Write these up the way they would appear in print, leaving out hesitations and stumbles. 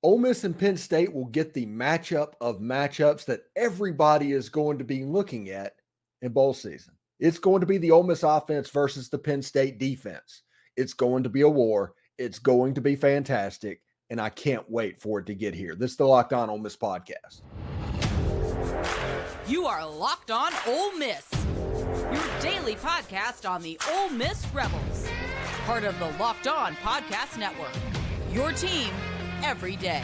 Ole Miss and Penn State will get the matchup of matchups that everybody is going to be looking at in bowl season. It's going to be the Ole Miss offense versus the Penn State defense. It's going to be a war. It's going to be fantastic, and I can't wait for it to get here. This is the Locked On Ole Miss podcast. You are Locked On Ole Miss, your daily podcast on the Ole Miss Rebels, part of the Locked On Podcast Network, your team every day.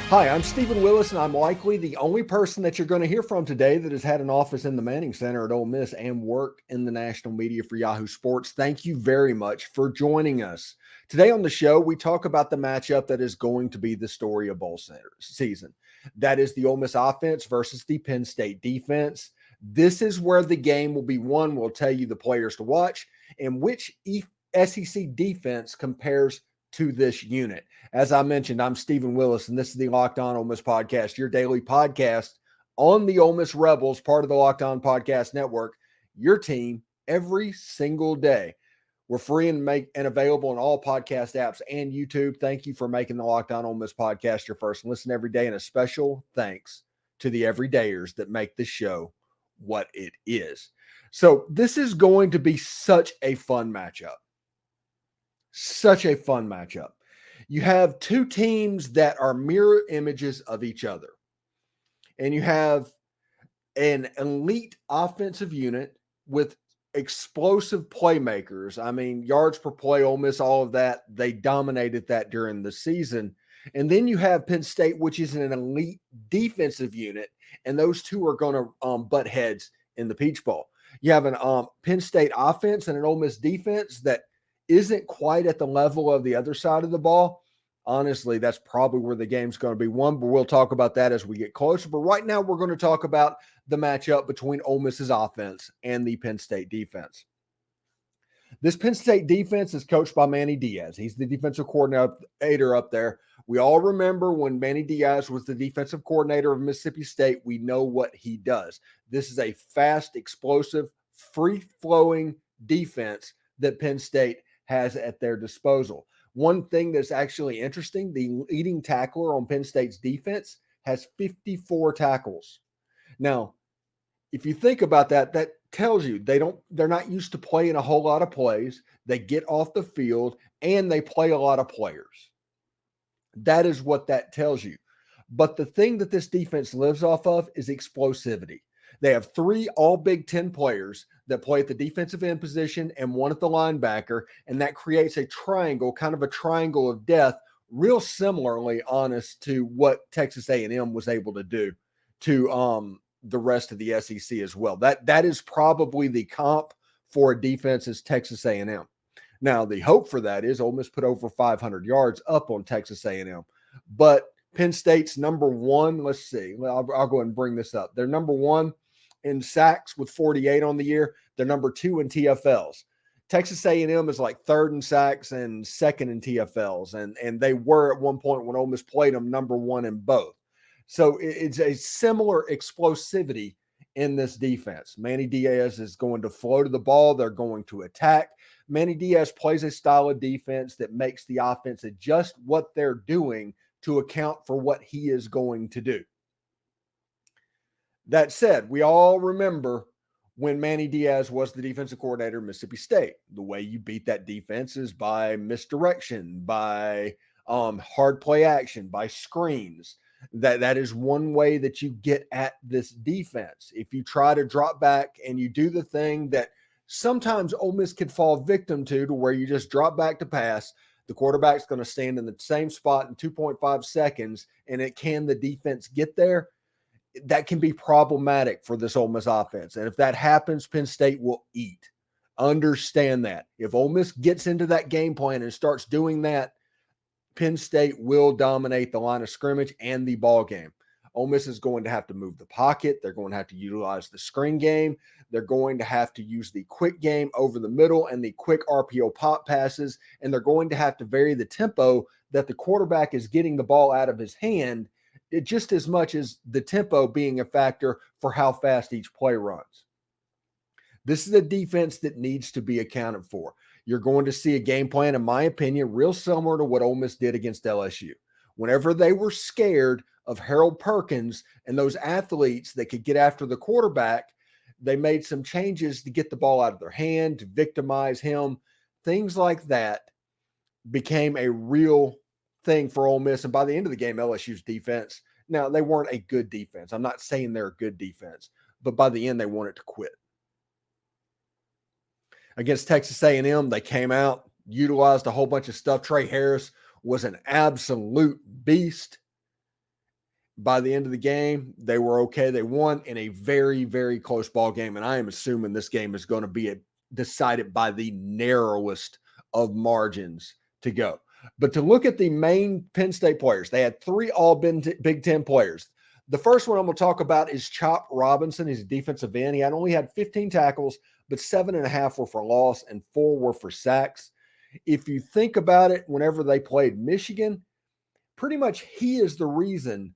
Hi, I'm Stephen Willis, and I'm likely the only person that you're going to hear from today that has had an office in the Manning Center at Ole Miss and worked in the national media for Yahoo Sports. Thank you very much for joining us. Today on the show, we talk about the matchup that is going to be the story of bowl season. That is the Ole Miss offense versus the Penn State defense. This is where the game will be won. We'll tell you the players to watch and which SEC defense compares to this unit. As I mentioned, I'm Stephen Willis, and this is the Locked On Ole Miss podcast, your daily podcast on the Ole Miss Rebels, part of the Locked On Podcast Network, your team every single day. We're free and available on all podcast apps and YouTube. Thank you for making the Locked On Ole Miss podcast your first listen every day, and a special thanks to the everydayers that make this show what it is. So this is going to be such a fun matchup. Such a fun matchup. You have two teams that are mirror images of each other. And you have an elite offensive unit with explosive playmakers. I mean, yards per play, Ole Miss, all of that. They dominated that during the season. And then you have Penn State, which is an elite defensive unit. And those two are going to butt heads in the Peach Bowl. You have an Penn State offense and an Ole Miss defense that isn't quite at the level of the other side of the ball. Honestly, that's probably where the game's going to be won, but we'll talk about that as we get closer. But right now, we're going to talk about the matchup between Ole Miss's offense and the Penn State defense. This Penn State defense is coached by Manny Diaz. He's the defensive coordinator up there. We all remember when Manny Diaz was the defensive coordinator of Mississippi State. We know what he does. This is a fast, explosive, free-flowing defense that Penn State has at their disposal. One thing that's actually interesting, the leading tackler on Penn State's defense has 54 tackles. Now, if you think about that, that tells you they're not used to playing a whole lot of plays. They get off the field and they play a lot of players. That is what that tells you. But the thing that this defense lives off of is explosivity. They have three all Big Ten players that play at the defensive end position and one at the linebacker, and that creates a triangle, kind of a triangle of death, real similarly, honest, to what Texas A&M was able to do to the rest of the SEC as well. That is probably the comp for a defense as Texas A&M. Now, the hope for that is Ole Miss put over 500 yards up on Texas A&M, but Penn State's number one, let's see, I'll go ahead and bring this up. They're number one in sacks with 48 on the year. They're number two in TFLs. Texas A&M is like third in sacks and second in TFLs, and they were at one point when Ole Miss played them number one in both. So it's a similar explosivity in this defense. Manny Diaz is going to flow to the ball. They're going to attack. Manny Diaz plays a style of defense that makes the offense adjust what they're doing to account for what he is going to do. That said, we all remember when Manny Diaz was the defensive coordinator of Mississippi State. The way you beat that defense is by misdirection, by hard play action, by screens. That is one way that you get at this defense. If you try to drop back and you do the thing that sometimes Ole Miss can fall victim to where you just drop back to pass, the quarterback's going to stand in the same spot in 2.5 seconds, and the defense get there? That can be problematic for this Ole Miss offense. And if that happens, Penn State will eat. Understand that. If Ole Miss gets into that game plan and starts doing that, Penn State will dominate the line of scrimmage and the ball game. Ole Miss is going to have to move the pocket. They're going to have to utilize the screen game. They're going to have to use the quick game over the middle and the quick RPO pop passes. And they're going to have to vary the tempo that the quarterback is getting the ball out of his hand, just as much as the tempo being a factor for how fast each play runs. This is a defense that needs to be accounted for. You're going to see a game plan, in my opinion, real similar to what Ole Miss did against LSU. Whenever they were scared of Harold Perkins and those athletes that could get after the quarterback, they made some changes to get the ball out of their hand, to victimize him. Things like that became a real thing for Ole Miss. And by the end of the game, LSU's defense, now they weren't a good defense. I'm not saying they're a good defense, but by the end, they wanted to quit. Against Texas A&M, they came out, utilized a whole bunch of stuff. Trey Harris was an absolute beast. By the end of the game, they were okay. They won in a very, very close ball game, and I am assuming this game is going to be decided by the narrowest of margins to go. But to look at the main Penn State players, they had 3 all Big Ten players. The first one I'm going to talk about is Chop Robinson. He's a defensive end. He only had 15 tackles, but 7.5 were for loss and 4 were for sacks. If you think about it, whenever they played Michigan, pretty much he is the reason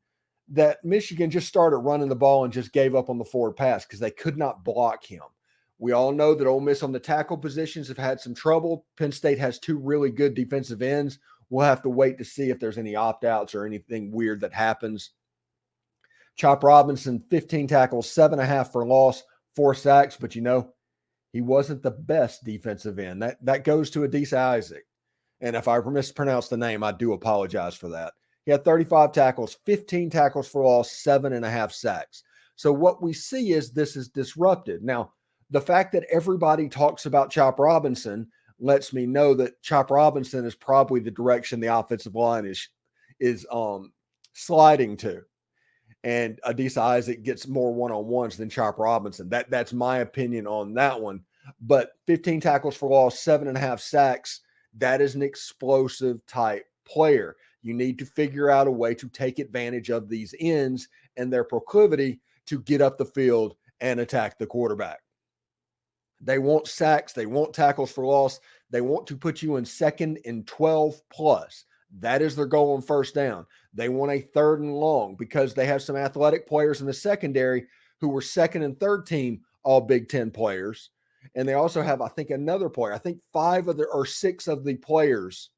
that Michigan just started running the ball and just gave up on the forward pass because they could not block him. We all know that Ole Miss on the tackle positions have had some trouble. Penn State has 2 really good defensive ends. We'll have to wait to see if there's any opt-outs or anything weird that happens. Chop Robinson, 15 tackles, 7.5 for loss, 4 sacks, but he wasn't the best defensive end. That goes to Adisa Isaac. And if I mispronounce the name, I do apologize for that. He had 35 tackles, 15 tackles for loss, 7.5 sacks. So what we see is this is disrupted. Now, the fact that everybody talks about Chop Robinson lets me know that Chop Robinson is probably the direction the offensive line is sliding to. And Adisa Isaac gets more one-on-ones than Chop Robinson. That's my opinion on that one. But 15 tackles for loss, 7.5 sacks, that is an explosive type player. You need to figure out a way to take advantage of these ends and their proclivity to get up the field and attack the quarterback. They want sacks. They want tackles for loss. They want to put you in 2nd and 12 plus. That is their goal on first down. They want a 3rd and long because they have some athletic players in the secondary who were 2nd and 3rd team all Big Ten players. And they also have, I think, another player. I think 6 of the players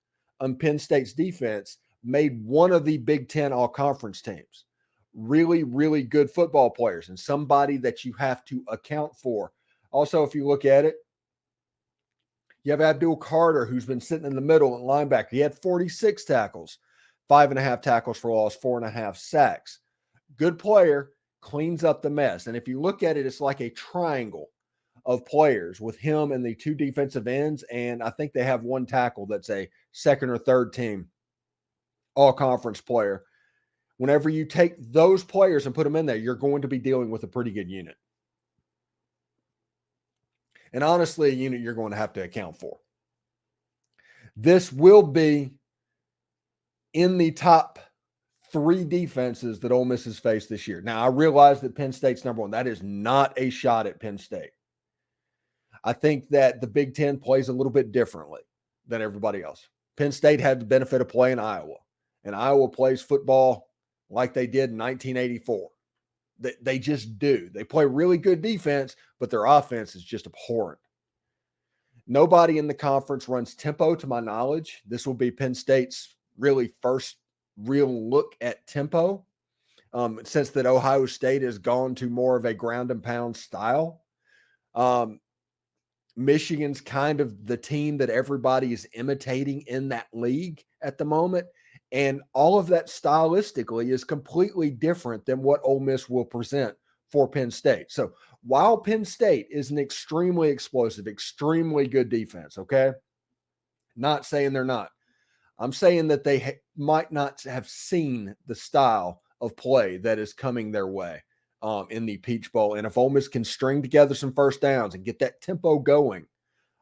on Penn State's defense made one of the Big Ten all-conference teams. Really, really good football players and somebody that you have to account for. Also, if you look at it, you have Abdul Carter, who's been sitting in the middle at linebacker. He had 46 tackles, 5.5 tackles for loss, 4.5 sacks. Good player, cleans up the mess. And if you look at it, it's like a triangle of players with him and the 2 defensive ends. And I think they have 1 tackle that's a 2nd or 3rd team all-conference player. Whenever you take those players and put them in there, you're going to be dealing with a pretty good unit. And honestly, a unit you're going to have to account for. This will be in the top 3 defenses that Ole Miss has faced this year. Now, I realize that Penn State's number 1. That is not a shot at Penn State. I think that the Big Ten plays a little bit differently than everybody else. Penn State had the benefit of playing Iowa, and Iowa plays football like they did in 1984. They just do. They play really good defense, but their offense is just abhorrent. Nobody in the conference runs tempo to my knowledge. This will be Penn State's really first real look at tempo since that Ohio State has gone to more of a ground and pound style. Michigan's kind of the team that everybody is imitating in that league at the moment. And all of that stylistically is completely different than what Ole Miss will present for Penn State. So while Penn State is an extremely explosive, extremely good defense, okay? Not saying they're not. I'm saying that they might not have seen the style of play that is coming their way in the Peach Bowl. And if Ole Miss can string together some first downs and get that tempo going,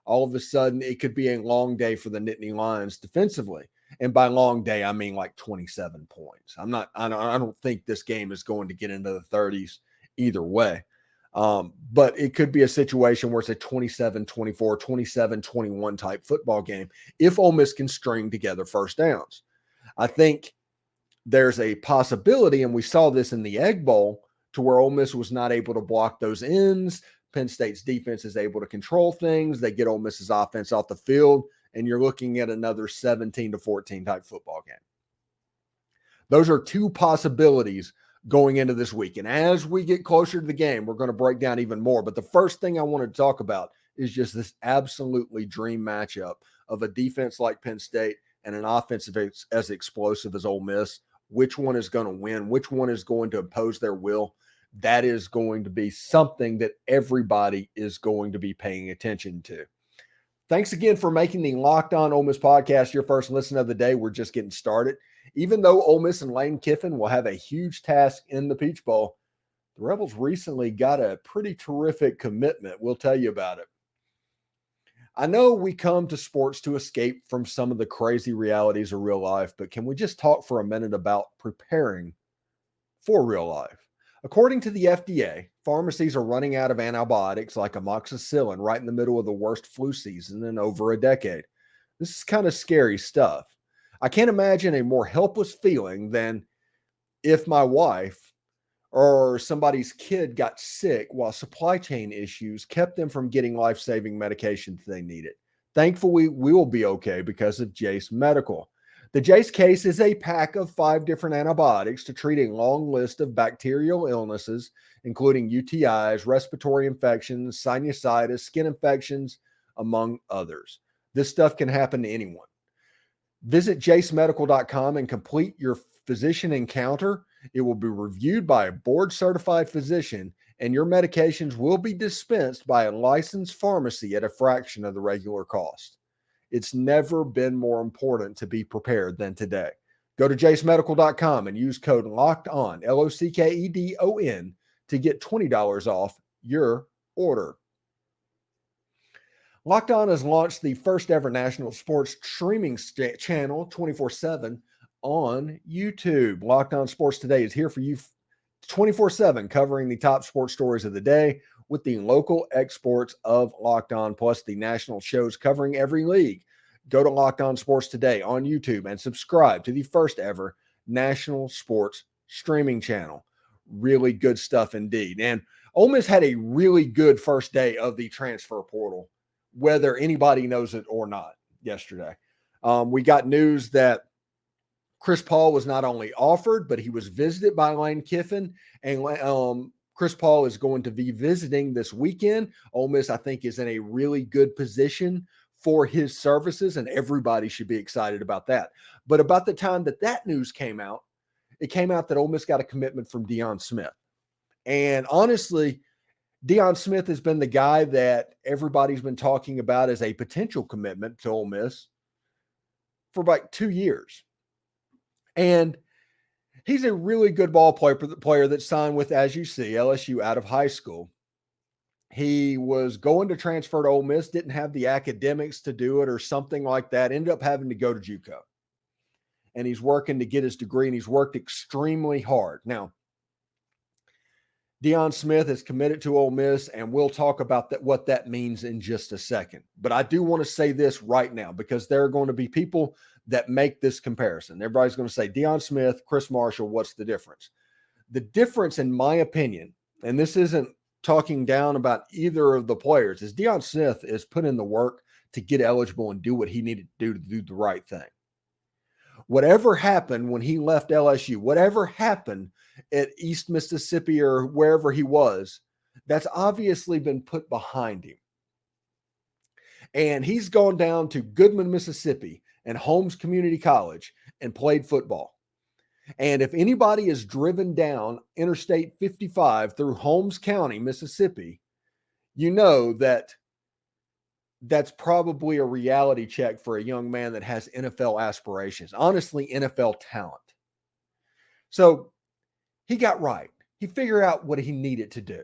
all of a sudden it could be a long day for the Nittany Lions defensively. And by long day, I mean like 27 points. I don't think this game is going to get into the 30s either way. But it could be a situation where it's a 27-24, 27-21 type football game if Ole Miss can string together first downs. I think there's a possibility, and we saw this in the Egg Bowl, to where Ole Miss was not able to block those ends. Penn State's defense is able to control things. They get Ole Miss's offense off the field, and you're looking at another 17-14 type football game. Those are two possibilities going into this week. And as we get closer to the game, we're going to break down even more. But the first thing I want to talk about is just this absolutely dream matchup of a defense like Penn State and an offense as explosive as Ole Miss. Which one is going to win? Which one is going to impose their will? That is going to be something that everybody is going to be paying attention to. Thanks again for making the Locked On Ole Miss podcast your first listen of the day. We're just getting started. Even though Ole Miss and Lane Kiffin will have a huge task in the Peach Bowl, the Rebels recently got a pretty terrific commitment. We'll tell you about it. I know we come to sports to escape from some of the crazy realities of real life, but can we just talk for a minute about preparing for real life? According to the FDA, pharmacies are running out of antibiotics like amoxicillin right in the middle of the worst flu season in over a decade. This is kind of scary stuff. I can't imagine a more helpless feeling than if my wife or somebody's kid got sick while supply chain issues kept them from getting life-saving medications they needed. Thankfully, we will be okay because of Jase Medical. The Jase case is a pack of 5 different antibiotics to treat a long list of bacterial illnesses, including UTIs, respiratory infections, sinusitis, skin infections, among others. This stuff can happen to anyone. Visit jasemedical.com and complete your physician encounter. It will be reviewed by a board-certified physician, and your medications will be dispensed by a licensed pharmacy at a fraction of the regular cost. It's never been more important to be prepared than today. Go to jasemedical.com and use code LOCKEDON, LOCKEDON, to get $20 off your order. Locked On has launched the first ever national sports streaming channel 24/7 on YouTube. Locked On Sports Today is here for you 24/7, covering the top sports stories of the day with the local exports of Locked On, plus the national shows covering every league. Go to Locked On Sports Today on YouTube and subscribe to the first ever national sports streaming channel. Really good stuff indeed. And Ole Miss had a really good first day of the transfer portal, whether anybody knows it or not, yesterday. We got news that Chris Paul was not only offered, but he was visited by Lane Kiffin, and Chris Paul is going to be visiting this weekend. Ole Miss, I think, is in a really good position for his services, and everybody should be excited about that. But about the time that news came out, it came out that Ole Miss got a commitment from Deion Smith. And honestly, Deion Smith has been the guy that everybody's been talking about as a potential commitment to Ole Miss for about 2 years. And he's a really good ball player that signed with, as you see, LSU out of high school. He was going to transfer to Ole Miss, didn't have the academics to do it or something like that, ended up having to go to JUCO. And he's working to get his degree, and he's worked extremely hard. Now, Deion Smith is committed to Ole Miss, and we'll talk about what that means in just a second. But I do want to say this right now, because there are going to be people that make this comparison. Everybody's going to say, Deion Smith, Chris Marshall, what's the difference? The difference, in my opinion, and this isn't talking down about either of the players, is Deion Smith is put in the work to get eligible and do what he needed to do the right thing. Whatever happened when he left LSU, whatever happened at East Mississippi or wherever he was, that's obviously been put behind him. And he's gone down to Goodman, Mississippi and Holmes Community College and played football. And if anybody is driven down Interstate 55 through Holmes County, Mississippi, you know that that's probably a reality check for a young man that has NFL aspirations, honestly, NFL talent. So he got right. He figured out what he needed to do.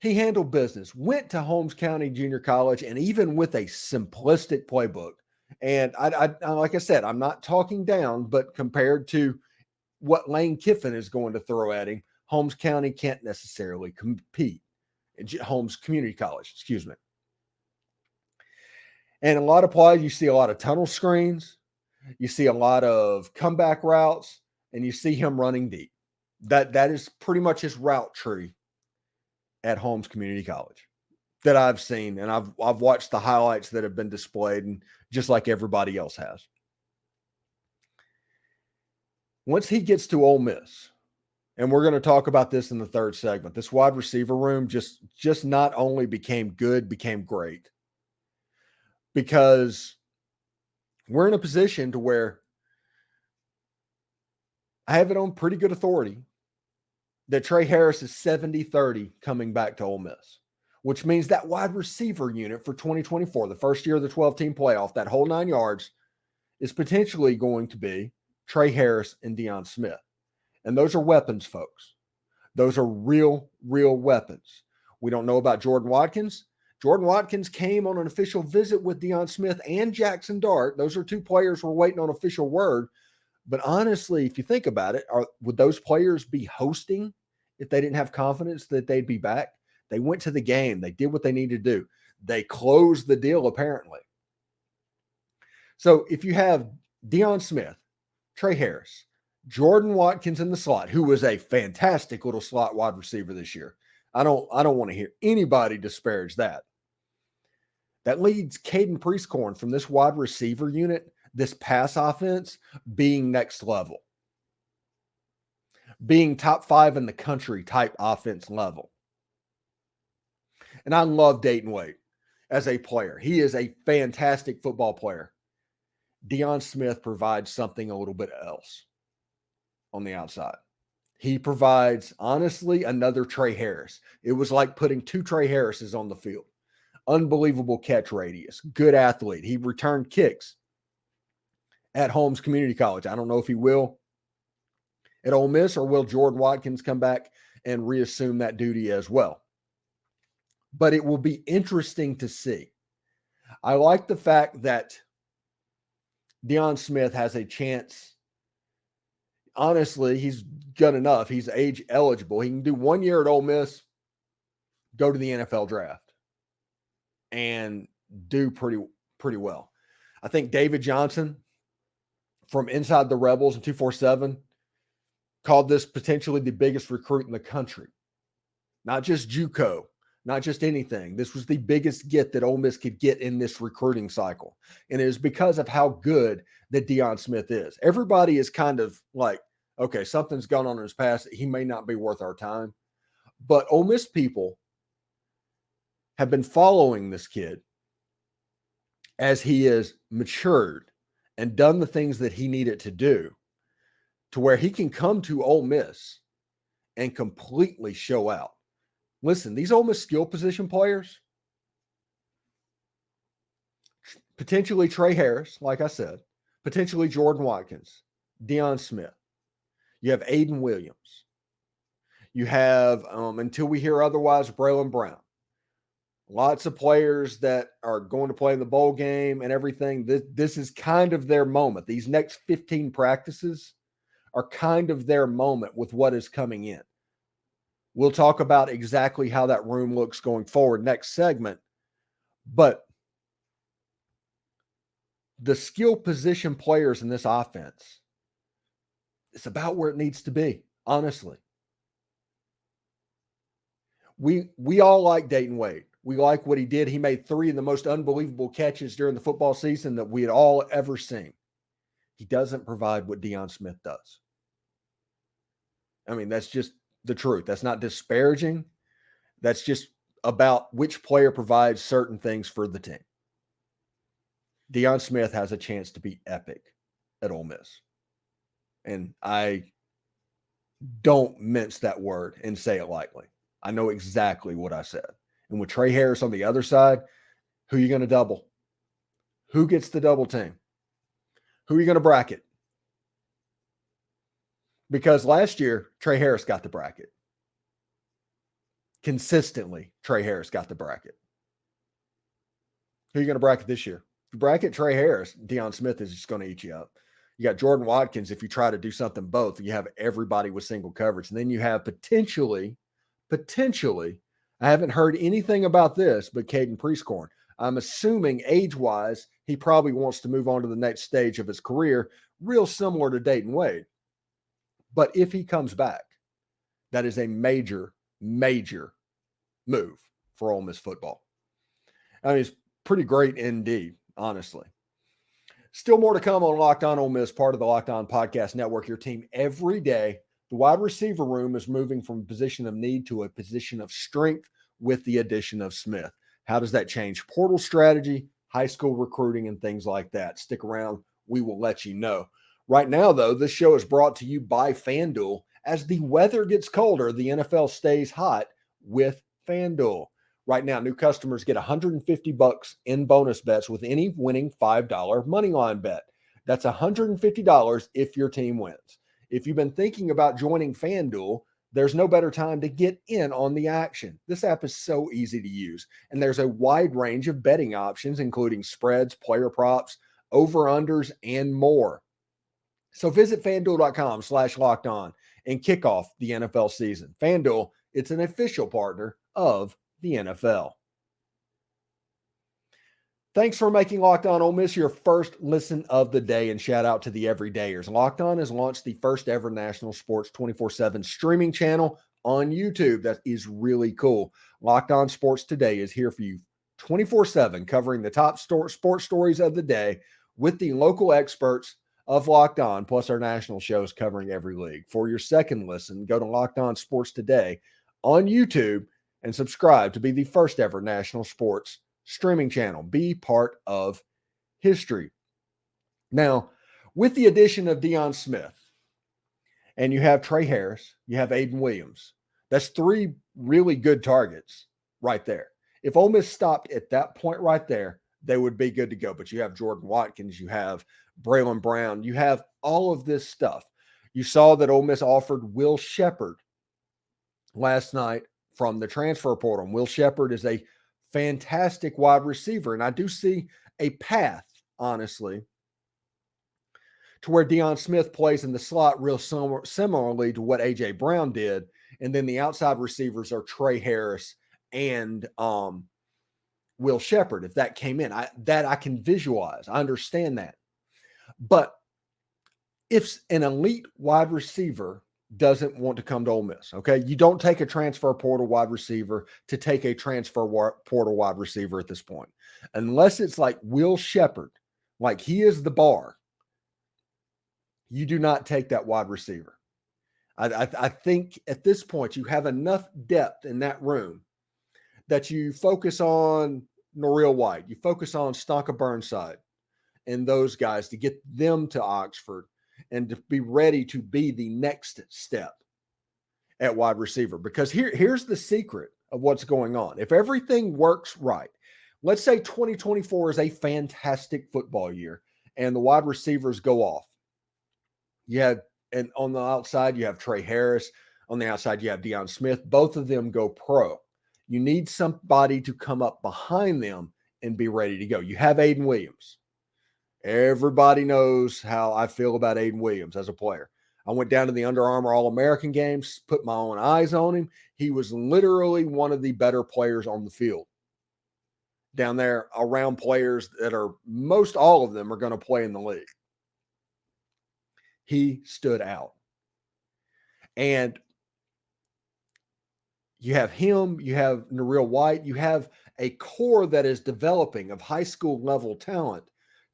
He handled business, went to Holmes County Junior College, and even with a simplistic playbook. And I like I said, I'm not talking down, but compared to what Lane Kiffin is going to throw at him, Holmes County can't necessarily compete. Holmes Community College, excuse me. And a lot of plays, you see a lot of tunnel screens, you see a lot of comeback routes, and you see him running deep. That is pretty much his route tree at Holmes Community College that I've seen, and I've watched the highlights that have been displayed, and just like everybody else has. Once he gets to Ole Miss, and we're going to talk about this in the third segment, this wide receiver room just not only became good, became great. Because we're in a position to where I have it on pretty good authority that Trey Harris is 70-30 coming back to Ole Miss, which means that wide receiver unit for 2024, the first year of the 12-team playoff, that whole 9 yards, is potentially going to be Trey Harris and Deion Smith. And those are weapons, folks. Those are real weapons. We don't know about Jordan Watkins. Jordan Watkins came on an official visit with Deion Smith and Jaxson Dart. Those are two players we're waiting on official word. But honestly, if you think about it, would those players be hosting if they didn't have confidence that they'd be back? They went to the game. They did what they needed to do. They closed the deal, apparently. So if you have Deion Smith, Trey Harris, Jordan Watkins in the slot, who was a fantastic little slot wide receiver this year. I don't want to hear anybody disparage that. That leads Caden Priestcorn from this wide receiver unit, this pass offense, being next level. Being top 5 in the country type offense level. And I love Dayton Wade as a player. He is a fantastic football player. Deion Smith provides something a little bit else on the outside. He provides, honestly, another Trey Harris. It was like putting 2 Trey Harrises on the field. Unbelievable catch radius. Good athlete. He returned kicks at Holmes Community College. I don't know if he will at Ole Miss, or will Jordan Watkins come back and reassume that duty as well. But it will be interesting to see. I like the fact that Deion Smith has a chance. Honestly, he's good enough. He's age eligible. He can do 1 year at Ole Miss, go to the NFL draft, and do pretty well. I think David Johnson from Inside the Rebels in 247 called this potentially the biggest recruit in the country. Not just JUCO, not just anything. This was the biggest get that Ole Miss could get in this recruiting cycle. And it is because of how good that Deion Smith is. Everybody is kind of like, okay, something's gone on in his past. He may not be worth our time. But Ole Miss people have been following this kid as he has matured and done the things that he needed to do to where he can come to Ole Miss and completely show out. Listen, these Ole Miss skill position players, potentially Trey Harris, like I said, potentially Jordan Watkins, Deion Smith. You have Aiden Williams. You have, until we hear otherwise, Braylon Brown. Lots of players that are going to play in the bowl game and everything. This is kind of their moment. These next 15 practices are kind of their moment with what is coming in. We'll talk about exactly how that room looks going forward next segment. But the skill position players in this offense, it's about where it needs to be, honestly. We all like Dayton Wade. We like what he did. He made 3 of the most unbelievable catches during the football season that we had all ever seen. He doesn't provide what Deion Smith does. I mean, that's just the truth. That's not disparaging. That's just about which player provides certain things for the team. Deion Smith has a chance to be epic at Ole Miss. And I don't mince that word and say it lightly. I know exactly what I said. And with Trey Harris on the other side, who are you going to double? Who gets the double team? Who are you going to bracket? Because last year, Trey Harris got the bracket. Consistently, Trey Harris got the bracket. Who are you going to bracket this year? If you bracket Trey Harris, Deion Smith is just going to eat you up. You got Jordan Watkins. If you try to do something both, you have everybody with single coverage. And then you have potentially, I haven't heard anything about this, but Caden Priestcorn. I'm assuming age-wise, he probably wants to move on to the next stage of his career, real similar to Dayton Wade. But if he comes back, that is a major move for Ole Miss football. I mean, it's pretty great indeed, honestly. Still more to come on Locked On Ole Miss, part of the Locked On Podcast Network, your team every day. The wide receiver room is moving from a position of need to a position of strength with the addition of Smith. How does that change portal strategy, high school recruiting, and things like that? Stick around. We will let you know. Right now, though, this show is brought to you by FanDuel. As the weather gets colder, the NFL stays hot with FanDuel. Right now, new customers get $150 in bonus bets with any winning $5 money line bet. That's $150 if your team wins. If you've been thinking about joining FanDuel, there's no better time to get in on the action. This app is so easy to use, and there's a wide range of betting options, including spreads, player props, over-unders, and more. So visit FanDuel.com/lockedon and kick off the NFL season. FanDuel, it's an official partner of the NFL. Thanks for making Locked On Ole Miss your first listen of the day, and shout out to the everydayers. Locked On has launched the first ever national sports 24/7 streaming channel on YouTube. That is really cool. Locked On Sports Today is here for you 24/7, covering the top sports stories of the day with the local experts of Locked On, plus our national shows covering every league. For your second listen, go to Locked On Sports Today on YouTube and subscribe to be the first ever national sports streaming channel. Be part of history. Now, with the addition of Deion Smith, and you have Trey Harris, you have Aiden Williams, that's three really good targets right there. If Ole Miss stopped at that point right there, they would be good to go. But you have Jordan Watkins, you have Braylon Brown, you have all of this stuff. You saw that Ole Miss offered Will Sheppard last night from the transfer portal. Will Sheppard is a fantastic wide receiver, and I do see a path, honestly, to where Deion Smith plays in the slot real similarly to what A.J. Brown did, and then the outside receivers are Trey Harris and Will Sheppard. If that came in, I can visualize. I understand that. But if an elite wide receiver doesn't want to come to Ole Miss, okay? You don't take a transfer portal wide receiver to take a transfer portal wide receiver at this point. Unless it's like Will Sheppard, like he is the bar, you do not take that wide receiver. I think at this point you have enough depth in that room that you focus on Norrell White, you focus on Stonka Burnside and those guys to get them to Oxford and to be ready to be the next step at wide receiver. Because here's the secret of what's going on. If everything works right, let's say 2024 is a fantastic football year and the wide receivers go off. And on the outside, you have Trey Harris. On the outside, you have Deion Smith. Both of them go pro. You need somebody to come up behind them and be ready to go. You have Aiden Williams. Everybody knows how I feel about Aiden Williams as a player. I went down to the Under Armour All-American games, put my own eyes on him. He was literally one of the better players on the field. Down there around players that are, most all of them are going to play in the league. He stood out. And you have him, you have Norrell White, you have a core that is developing of high school level talent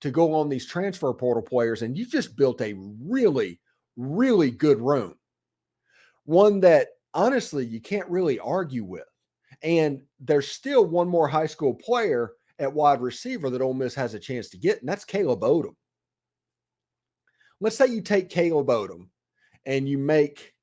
to go on these transfer portal players, and you just built a really, really good room. One that, honestly, you can't really argue with. And there's still one more high school player at wide receiver that Ole Miss has a chance to get, and that's Caleb Odom. Let's say you take Caleb Odom and you make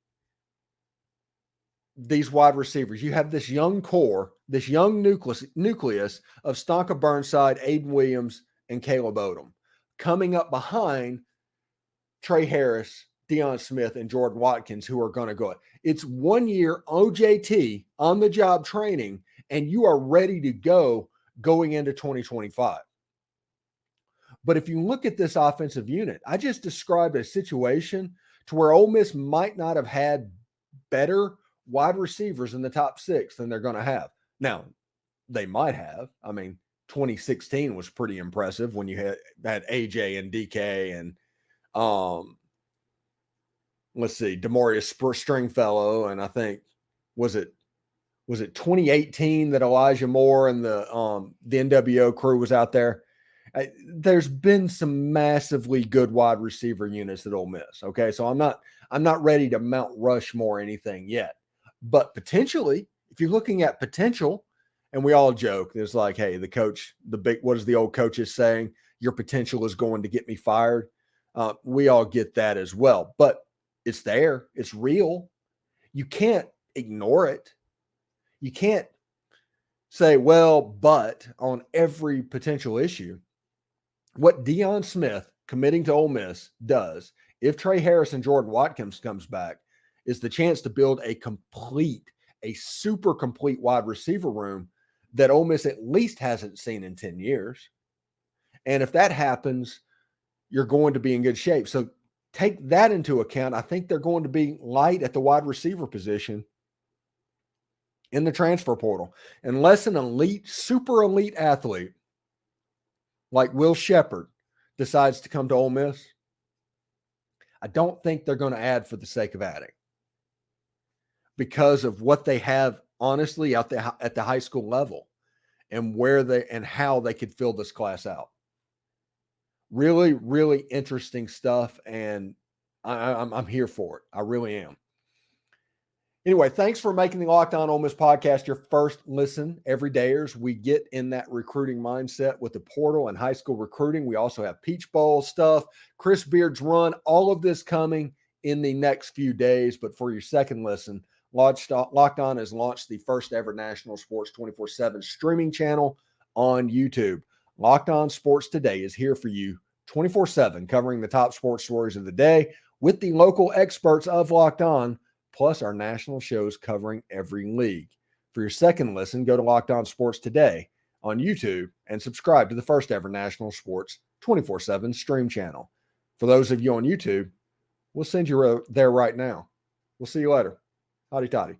these wide receivers. You have this young core, this young nucleus of Stonka Burnside, Aiden Williams, and Caleb Odom coming up behind Trey Harris, Deion Smith, and Jordan Watkins, who are going to go. It's 1 year OJT, on the job training, and you are ready to go going into 2025. But if you look at this offensive unit, I just described a situation to where Ole Miss might not have had better wide receivers in the top six than they're going to have. Now, they might have. I mean, 2016 was pretty impressive when you had AJ and DK and let's see, Demarius Stringfellow, and I think, was it was it 2018 that Elijah Moore and the NWO crew was out there? There's been some massively good wide receiver units at Ole Miss. Okay, so I'm not ready to Mount Rushmore anything yet, but potentially, if you're looking at potential, and we all joke, there's like, hey, the coach, what is the old coaches saying? Your potential is going to get me fired. We all get that as well, but it's there. It's real. You can't ignore it. You can't say, well, but on every potential issue. What Deion Smith committing to Ole Miss does, if Trey Harris and Jordan Watkins comes back, is the chance to build a super complete wide receiver room that Ole Miss at least hasn't seen in 10 years. And if that happens, you're going to be in good shape. So take that into account. I think they're going to be light at the wide receiver position in the transfer portal. Unless an elite, super elite athlete like Will Shepherd decides to come to Ole Miss, I don't think they're going to add for the sake of adding because of what they have, honestly, out there at the high school level and how they could fill this class out. Really, really interesting stuff, and I'm here for it. I really am. Anyway, thanks for making the Locked On Ole Miss podcast your first listen every day as we get in that recruiting mindset with the portal and high school recruiting. We also have Peach Bowl stuff, Chris Beard's run, all of this coming in the next few days. But for your second listen, Locked On has launched the first ever national sports 24/7 streaming channel on YouTube. Locked On Sports Today is here for you 24/7, covering the top sports stories of the day with the local experts of Locked On, plus our national shows covering every league. For your second listen, go to Locked On Sports Today on YouTube and subscribe to the first ever national sports 24/7 stream channel. For those of you on YouTube, we'll send you there right now. We'll see you later. Hotty toddy.